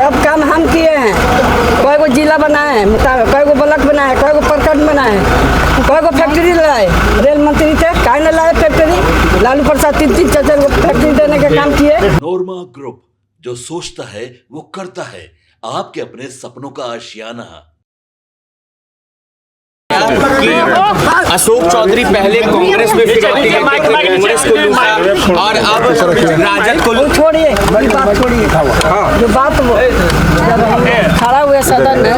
सब काम हम किए हैं। कोई को जिला बनाए हैं, कोई को ब्लॉक बनाए, कोई को प्रखंड बनाए, कोई को फैक्ट्री लाए। रेल मंत्री थे, काहे न लाए फैक्ट्री? लालू प्रसाद 3-3 4-4 को फैक्ट्री देने का काम किए। नोरमा ग्रुप, जो सोचता है वो करता है। आपके अपने सपनों का आशियाना। अशोक चौधरी पहले कांग्रेस में फिरौती लेके कांग्रेस को लूटा और अब राजद को छोड़िए, बड़ी बात छोड़िए। जो बात वो जब हम खड़ा हुए सदन में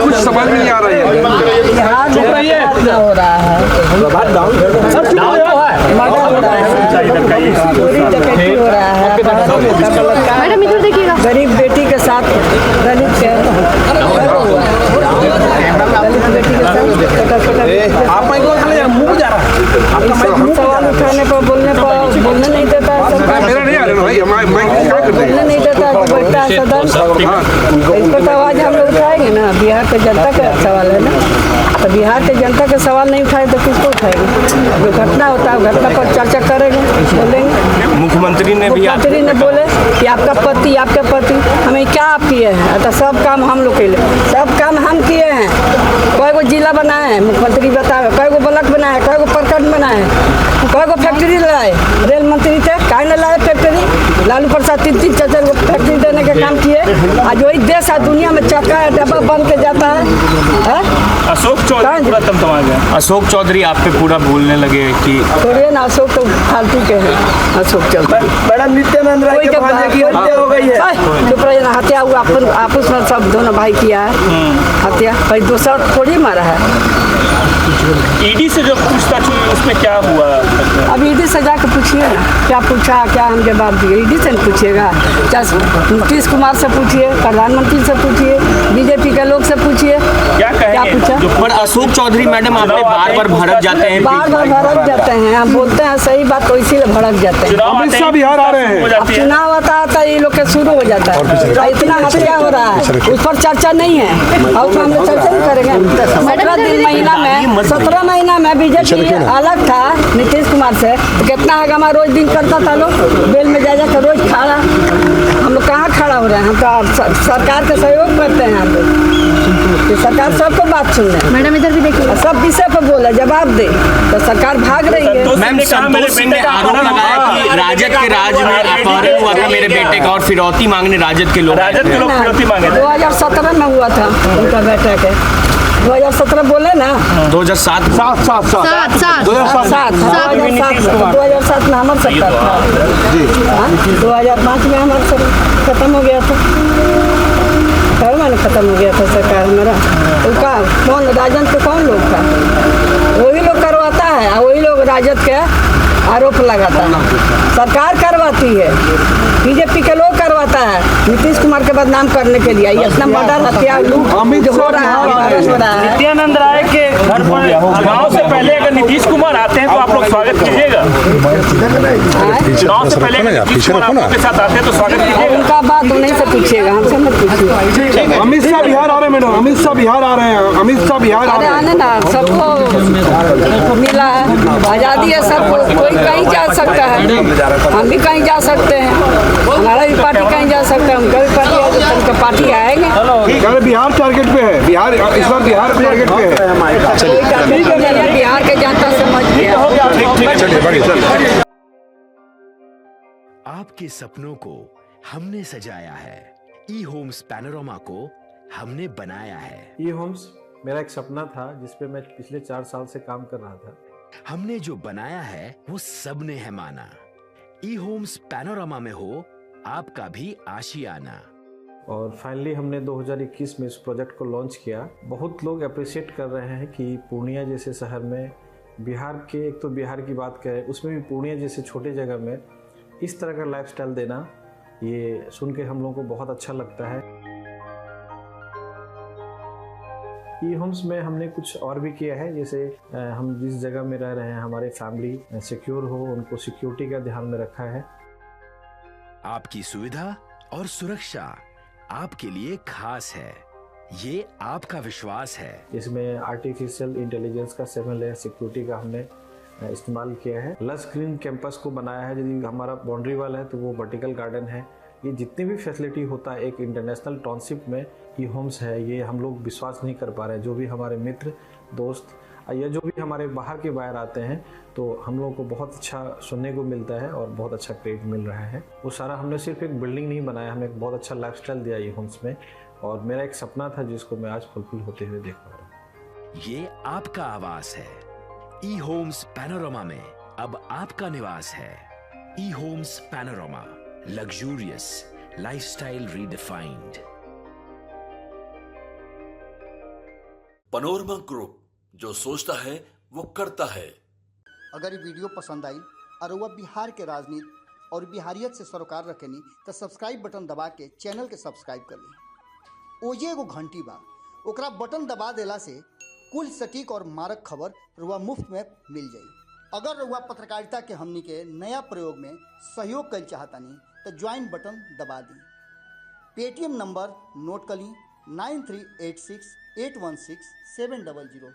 कुछ समझ में नहीं आ रहा है। हो रहा है, मैडम इधर देखिएगा। गरीब बेटी के साथ दलित बेटी के साथ आप माइक को खाली मुंह जा रहा है। आपका सवाल उठाने पर बोलने नहीं देता है सरकार। मेरा नहीं आ रहा भाई, माइक क्या करते हैं? बोलने नहीं देता है, बैठता है सदन। इस पर तो आवाज हम लोग उठाएंगे ना। बिहार के जनता का सवाल है ना, तो बिहार के जनता का सवाल नहीं उठाए तो किसको उठाएंगे? जो घटना होता है घटना पर चर्चा करेंगे, बोलेंगे। मुख्यमंत्री ने बोले कि आपका पति हमें क्या आप किए हैं? तो सब काम हम लोग के लिए, सब काम हम किए हैं। कोई को जिला बनाए हैं, मुख्यमंत्री बताए, कोई को ब्लॉक बनाए, कोई को प्रखंड बनाए, कोई को फैक्ट्री लाए। रेल मंत्री थे, काहे न लाए फैक्ट्री? लालू प्रसाद 3-3 4-4 को फैक्ट्री देने का काम किए। आज वही देश है दुनिया में चक्का है, डब्बा बन के जाता है। अशोक चौधरी आप पे पूरा बोलने लगे कि छोड़िए ना, अशोक तो फालतू के हैं। अशोक चौधरी मैडम नित्यानंद राय के भांजे की हत्या हो गई है। चुप रहिए ना, हत्या हुआ आपस में सब दोनों भाई किया है हत्या, भाई दूसरा थोड़ी मारा है। ईडी से जो पूछताछ हुई उसमें क्या हुआ? अब ईडी से जाकर पूछिए ना, क्या पूछा, क्या हम जवाब दिए। ईडी से नहीं पूछिएगा, चाहे नीतीश कुमार से पूछिए, प्रधानमंत्री से पूछिए, बीजेपी के लोग से पूछिए, क्या पूछा। पर अशोक चौधरी मैडम आप बार भड़क जाते हैं, बार भड़क जाते हैं। हम बोलते हैं सही बात तो इसीलिए भड़क जाते हैं। अमित शाह बिहार आ रहे हैं। अब चुनाव आता ये लोग के शुरू हो जाता है। इतना हत्या हो रहा है, उस पर चर्चा नहीं है और उसमें हम लोग चर्चा नहीं करेंगे। 17 महीना में बीजेपी अलग था नीतीश कुमार से, तो कितना हंगामा रोज दिन करता था लोग, बेल में जा कर रोज खड़ा। हम लोग कहाँ खड़ा हो रहे हैं? हम तो सरकार का सहयोग करते हैं। हम लोग सरकार सबको बात सुन रहे हैं। मैडम इधर भी देखिए, सब विषय पर बोले, जवाब दे, तो सरकार भाग रही है। मैम संतोष सिंह ने आरोप लगाया कि राजद के राज में अपहरण हुआ था मेरे बेटे का और फिरौती मांगने राजद के लोग फिरौती मांगे। 2017 में हुआ था उनका बेटा के। 2017 बोले ना, 2007 2007 में हमारे सरकार था। 2005 में हमारा खत्म हो गया था, खत्म हो गया था सरकार हमारा। उनका कौन राजद के कौन लोग था? वही लोग करवाता है, वही लोग राजद के आरोप लगाता है। सरकार करवाती है, बीजेपी के लोग करवाता है नीतीश कुमार के बदनाम करने के लिए। ये इतना मर्डर हत्या लूट हो रहा है। नित्यानंद राय के घर पर चुनाव से पहले अगर नीतीश कुमार आते हैं तो आप लोग स्वागत कीजिएगा। चुनाव से पहले नीतीश कुमार आपके साथ आते हैं तो स्वागत कीजिएगा। उनका बात उन्हीं से पूछिएगा, हमसे मत पूछिए। अमित शाह बिहार आ रहे हैं मैडम, अमित शाह बिहार आ रहे हैं, अमित शाह बिहार आ रहे हैं। आने ना, सबको मिला है, आज़ादी है सबको, कोई कहीं जा सकता है। हम भी कहीं जा सकते हैं, हमारा भी पार्टी कहीं जा सकता है, उनका भी पार्टी है, उनका पार्टी आएंगे। बिहार टारगेट पे है, बिहार इस बार बिहार टारगेट पे है। बिहार के जनता समझ गया। आपके सपनों को हमने सजाया है, ई होम्स पैनोरमा को हमने बनाया है। ई होम्स मेरा एक सपना था जिस पे मैं पिछले 4 साल से काम कर रहा था। हमने जो बनाया है वो सबने है माना। ई होम्स पैनोरमा में हो आपका भी आशियाना। और फाइनली हमने 2021 में इस प्रोजेक्ट को लॉन्च किया। बहुत लोग अप्रिशिएट कर रहे हैं कि पूर्णिया जैसे शहर में, बिहार के, एक तो बिहार की बात करें उसमें भी पूर्णिया जैसे छोटे जगह में इस तरह का लाइफस्टाइल देना, ये सुन के हम लोगों को बहुत अच्छा लगता है। ई होम्स में हमने कुछ और भी किया है, जैसे हम जिस जगह में रह रहे हैं हमारे फैमिली सिक्योर हो, उनको सिक्योरिटी का ध्यान में रखा है। आपकी सुविधा और सुरक्षा आपके लिए खास है, ये आपका विश्वास है। इसमें आर्टिफिशियल इंटेलिजेंस का 7 लेयर सिक्योरिटी का हमने इस्तेमाल किया है। लस ग्रीन कैंपस को बनाया है। यदि हमारा बाउंड्री वाल है तो वो वर्टिकल गार्डन है। ये जितनी भी फैसिलिटी होता है एक इंटरनेशनल टाउनशिप में ई होम्स है, ये हम लोग विश्वास नहीं कर पा रहे हैं। जो भी हमारे मित्र दोस्त या जो भी हमारे बाहर के बाहर आते हैं तो हम लोगों को बहुत अच्छा सुनने को मिलता है और बहुत अच्छा क्रेडिट मिल रहा है। वो सारा हमने सिर्फ एक बिल्डिंग नहीं बनाया, हमें एक बहुत अच्छा लाइफस्टाइल दिया ई होम्स में, और मेरा एक सपना था जिसको मैं आज फुलफिल होते हुए देख पा रहा हूँ। ये आपका आवास है। ई होम्स पैनोरामा में अब आपका निवास है। E Homes Panorama, luxurious lifestyle redefined. Panorama group, जो सोचता है वो करता है। अगर ये वीडियो पसंद आई और वह बिहार के राजनीति और बिहारियत से सरोकार रखेनी तो सब्सक्राइब बटन दबा के चैनल के सब्सक्राइब कर ली। ओजे एगो घंटी बा, ओकरा बटन दबा देला से कुल सटीक और मारक खबर रुआ मुफ्त में मिल जाई। अगर रुआ पत्रकारिता के हमनी के नया प्रयोग में सहयोग कर चाहतानी तो ज्वाइन बटन दबा दी। पेटीएम नंबर नोट कर ली 9386816700।